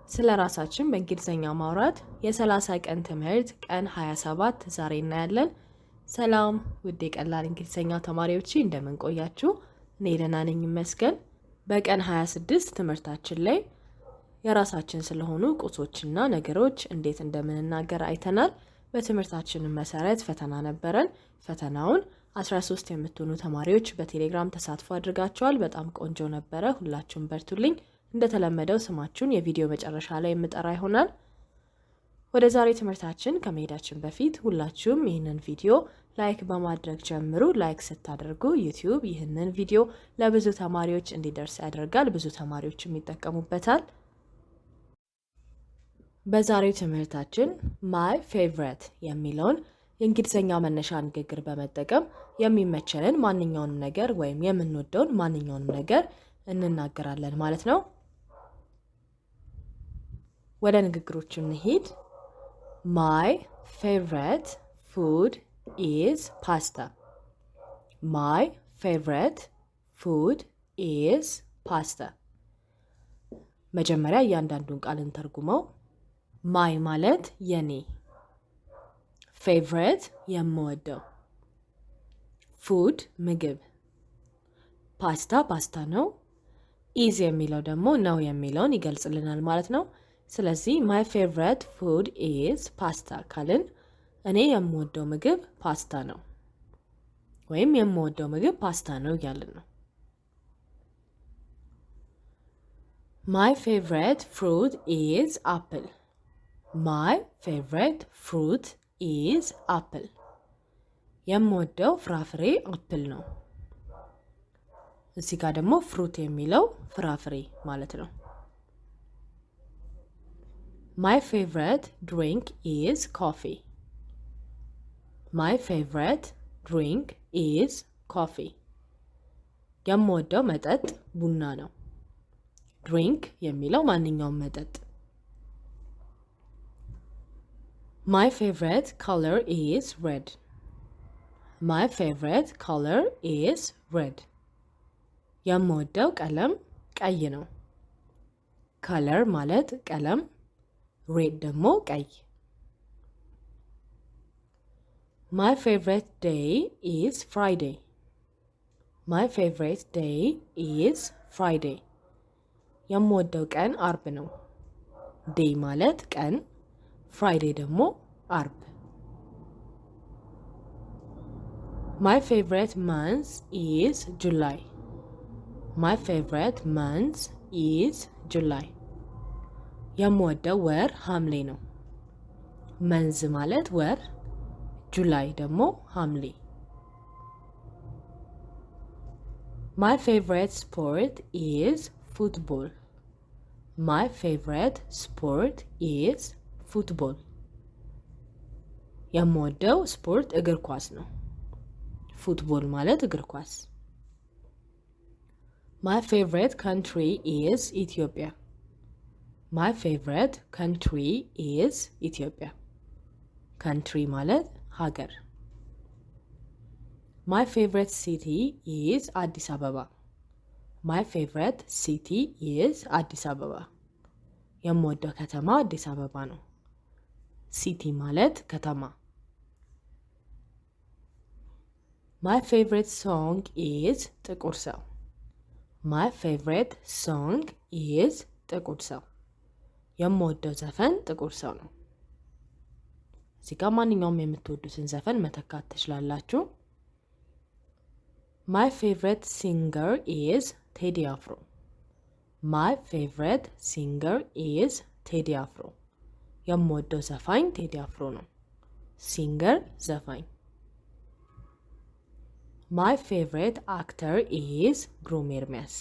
ስለ ራሳችን በእንግሊዝኛ ማውራት የ30 ቀን ትምህርት ቀን 27 ዛሬ እናያለን። ሰላም ውድ የቀላል እንግሊዝኛ ተማሪዎች እንደምን ቆያችሁ? እኔ ደህና ነኝ ይመስገን። በቀን 26 ትምህርታችን ላይ የራሳችን ስለሆኑ ቁሶችና ነገሮች እንዴት እንደምንናገር አይተናል። በትምህርታችን መሰረት ፈተና ነበረን። ፈተናውን 13 የምትሆኑ ተማሪዎች በቴሌግራም ተሳትፎ አድርጋቸዋል። በጣም ቆንጆ ነበረ። ሁላችሁም በርቱልኝ። እንደተለመደው ስማችሁን የቪዲዮ መጨረሻ ላይ የምጠራ ይሆናል። ወደ ዛሬ ትምህርታችን ከመሄዳችን በፊት ሁላችሁም ይህንን ቪዲዮ ላይክ በማድረግ ጀምሩ። ላይክ ስታደርጉ ዩቲዩብ ይህንን ቪዲዮ ለብዙ ተማሪዎች እንዲደርስ ያደርጋል። ብዙ ተማሪዎችም ይጠቀሙበታል። በዛሬው ትምህርታችን ማይ ፌቨሪት የሚለውን የእንግሊዝኛ መነሻ ንግግር በመጠቀም የሚመቸንን ማንኛውንም ነገር ወይም የምንወደውን ማንኛውንም ነገር እንናገራለን ማለት ነው። ወደ ንግግሮቹ እንሂድ። ማይ ፌቨሪት ፉድ ኢዝ ፓስታ። ማይ ፌቨሪት ፉድ ኢዝ ፓስታ። መጀመሪያ እያንዳንዱን ቃል እንተርጉመው። ማይ ማለት የኔ፣ ፌቨሪት የምወደው፣ ፉድ ምግብ፣ ፓስታ ፓስታ ነው። ኢዝ የሚለው ደግሞ ነው የሚለውን ይገልጽልናል ማለት ነው። ስለዚህ ማይ ፌቨሪት ፉድ ኢዝ ፓስታ ካልን እኔ የምወደው ምግብ ፓስታ ነው ወይም የምወደው ምግብ ፓስታ ነው እያልን ነው። ማይ ፌቨሪት ፍሩት ኢዝ አፕል። ማይ ፌቨሪት ፍሩት ኢዝ አፕል። የምወደው ፍራፍሬ አፕል ነው። እዚህ ጋር ደግሞ ፍሩት የሚለው ፍራፍሬ ማለት ነው። My favorite drink is coffee. My favorite drink is coffee. የምወደው መጠጥ ቡና ነው። ድሪንክ የሚለው ማንኛውም መጠጥ። My favorite color is red. My favorite color is red. የምወደው ቀለም ቀይ ነው። color ማለት ቀለም፣ ሬድ ደግሞ ቀይ። My favorite day is Friday. My favorite day is Friday. የምወደው ቀን አርብ ነው። ዴይ ማለት ቀን፣ ፍራይዴ ደግሞ አርብ። My favorite month is July. My favorite month is July. የምወደው ወር ሐምሌ ነው። መንዝ ማለት ወር፣ ጁላይ ደግሞ ሐምሌ። My favorite sport is football. My favorite sport is football. የምወደው ስፖርት እግር ኳስ ነው። ፉትቦል ማለት እግር ኳስ። My favorite country is Ethiopia. My favorite country is Ethiopia. Country ማለት ሀገር። My favorite city is Addis Ababa. My favorite city is Addis Ababa. የምወደው ከተማ አዲስ አበባ ነው። ሲቲ ማለት ከተማ። My favorite song is ጥቁር ሰው. My favorite song is ጥቁር ሰው. የምወደው ዘፈን ጥቁር ሰው ነው። እዚህ ጋር ማንኛውም የምትወዱትን ዘፈን መተካት ትችላላችሁ። My favorite singer is Teddy Afro. My favorite singer is Teddy Afro. የምወደው ዘፋኝ ቴዲ አፍሮ ነው። ሲንገር ዘፋኝ። My favorite actor is ግሩም ኤርሚያስ.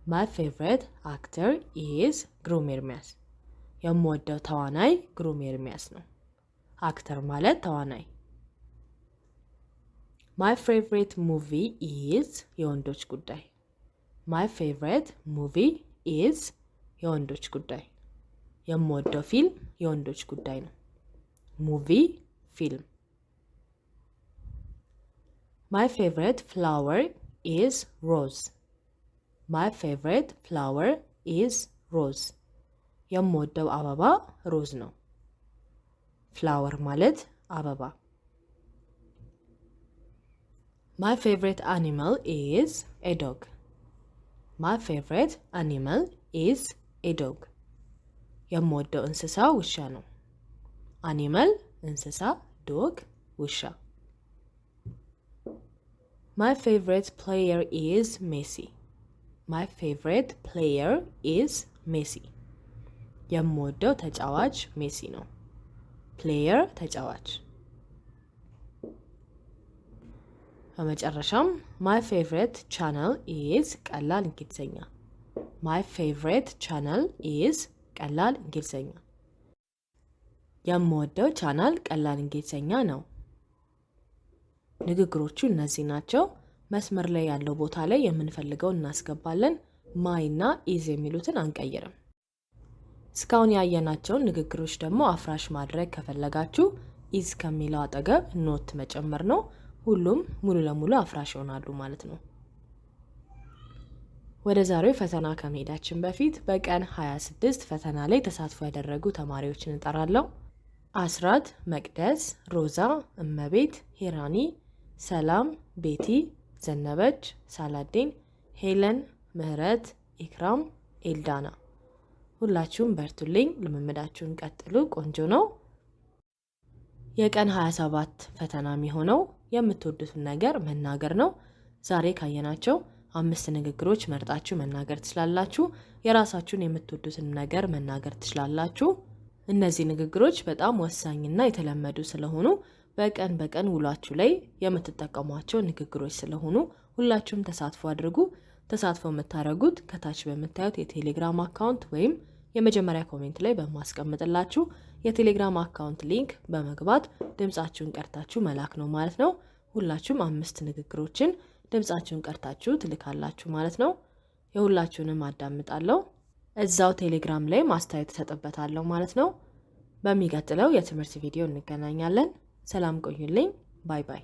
My favorite actor is ግሩም ኤርሚያስ. የምወደው ተዋናይ ግሩም ኤርሚያስ ነው። አክተር ማለት ተዋናይ። My favorite movie is የወንዶች ጉዳይ. My favorite movie is የወንዶች ጉዳይ። የምወደው ፊልም የወንዶች ጉዳይ ነው። ሙቪ ፊልም። My favorite flower is rose. My favorite flower is rose. የምወደው አበባ ሮዝ ነው። ፍላወር ማለት አበባ። My favorite animal is a dog. My favorite animal is a dog. የምወደው እንስሳ ውሻ ነው። አኒመል እንስሳ፣ ዶግ ውሻ። My favorite player is Messi. My favorite player is Messi. የምወደው ተጫዋች ሜሲ ነው። ፕሌየር ተጫዋች። በመጨረሻም my favorite channel is ቀላል እንግሊዘኛ። My favorite channel is ቀላል እንግሊዘኛ። የምወደው ቻናል ቀላል እንግሊዘኛ ነው። ንግግሮቹ እነዚህ ናቸው። መስመር ላይ ያለው ቦታ ላይ የምንፈልገውን እናስገባለን። ማይ እና ኢዝ የሚሉትን አንቀይርም። እስካሁን ያየናቸውን ንግግሮች ደግሞ አፍራሽ ማድረግ ከፈለጋችሁ ኢዝ ከሚለው አጠገብ ኖት መጨመር ነው። ሁሉም ሙሉ ለሙሉ አፍራሽ ይሆናሉ ማለት ነው። ወደ ዛሬው ፈተና ከመሄዳችን በፊት በቀን 26 ፈተና ላይ ተሳትፎ ያደረጉ ተማሪዎችን እንጠራለሁ። አስራት፣ መቅደስ፣ ሮዛ፣ እመቤት፣ ሄራኒ፣ ሰላም፣ ቤቲ፣ ዘነበች፣ ሳላዴን፣ ሄለን፣ ምህረት፣ ኢክራም፣ ኤልዳና። ሁላችሁም በርቱልኝ፣ ልምምዳችሁን ቀጥሉ። ቆንጆ ነው። የቀን 27 ፈተና የሚሆነው የምትወዱትን ነገር መናገር ነው። ዛሬ ካየናቸው 5 ንግግሮች መርጣችሁ መናገር ትችላላችሁ። የራሳችሁን የምትወዱትን ነገር መናገር ትችላላችሁ። እነዚህ ንግግሮች በጣም ወሳኝና የተለመዱ ስለሆኑ በቀን ውሏችሁ ላይ የምትጠቀሟቸው ንግግሮች ስለሆኑ ሁላችሁም ተሳትፎ አድርጉ። ተሳትፎ የምታደርጉት ከታች በምታዩት የቴሌግራም አካውንት ወይም የመጀመሪያ ኮሜንት ላይ በማስቀምጥላችሁ የቴሌግራም አካውንት ሊንክ በመግባት ድምጻችሁን ቀርታችሁ መላክ ነው ማለት ነው። ሁላችሁም 5 ንግግሮችን ድምጻችሁን ቀርታችሁ ትልካላችሁ ማለት ነው። የሁላችሁንም አዳምጣለሁ። እዛው ቴሌግራም ላይ ማስተያየት ተሰጥበታለሁ ማለት ነው። በሚቀጥለው የትምህርት ቪዲዮ እንገናኛለን። ሰላም ቆዩልኝ። ባይ ባይ።